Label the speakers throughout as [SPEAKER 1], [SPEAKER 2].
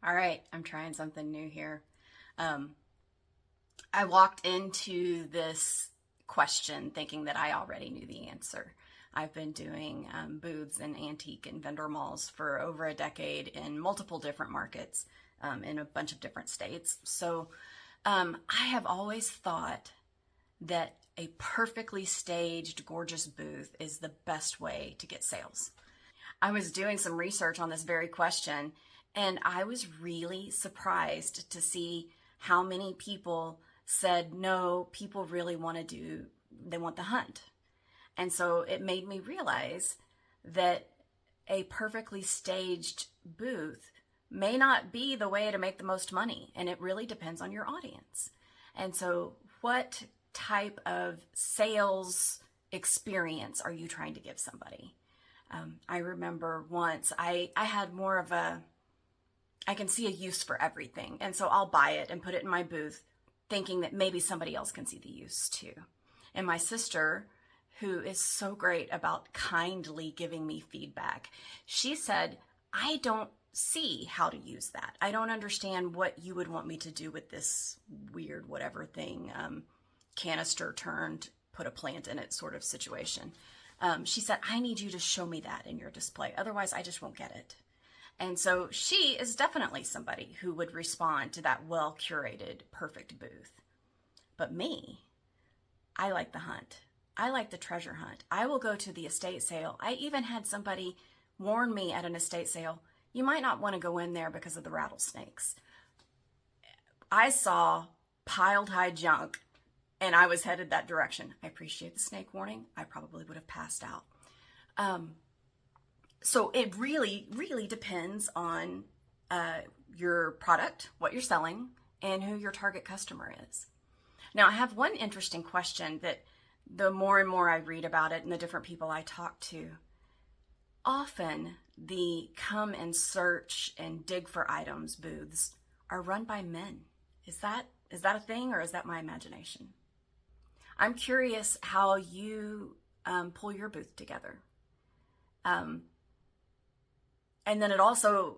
[SPEAKER 1] All right, I'm trying something new here. Um, I walked into this question thinking that I already knew the answer. I've been doing booths and antique and vendor malls for over a decade in multiple different markets in a bunch of different states. So I have always thought that a perfectly staged, gorgeous booth is the best way to get sales. I was doing some research on this very question, and I was really surprised to see how many people said, no, people really want to do, they want the hunt. And so it made me realize that a perfectly staged booth may not be the way to make the most money, and it really depends on your audience. And so, what type of sales experience are you trying to give somebody? I remember once I had more of I can see a use for everything. And so I'll buy it and put it in my booth thinking that maybe somebody else can see the use too. And my sister, who is so great about kindly giving me feedback, she said, I don't see how to use that. I don't understand what you would want me to do with this weird whatever thing, canister turned, put a plant in it sort of situation. She said, I need you to show me that in your display. Otherwise, I just won't get it. And so she is definitely somebody who would respond to that well-curated, perfect booth. But me, I like the hunt. I like the treasure hunt. I will go to the estate sale. I even had somebody warn me at an estate sale, you might not want to go in there because of the rattlesnakes. I saw piled high junk and I was headed that direction. I appreciate the snake warning. I probably would have passed out. So it really, really depends on your product, what you're selling, and who your target customer is. Now, I have one interesting question that the more and more I read about it and the different people I talk to, often the come and search and dig for items booths are run by men. Is that a thing, or is that my imagination? I'm curious how you pull your booth together. And then it also,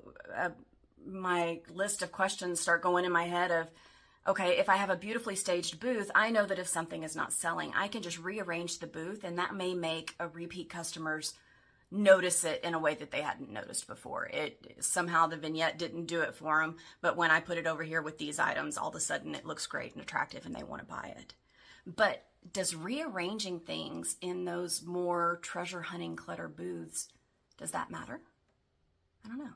[SPEAKER 1] my list of questions start going in my head of, okay, if I have a beautifully staged booth, I know that if something is not selling, I can just rearrange the booth, and that may make a repeat customers notice it in a way that they hadn't noticed before. Somehow the vignette didn't do it for them, but when I put it over here with these items, all of a sudden it looks great and attractive and they want to buy it. But does rearranging things in those more treasure hunting clutter booths, does that matter? I don't know.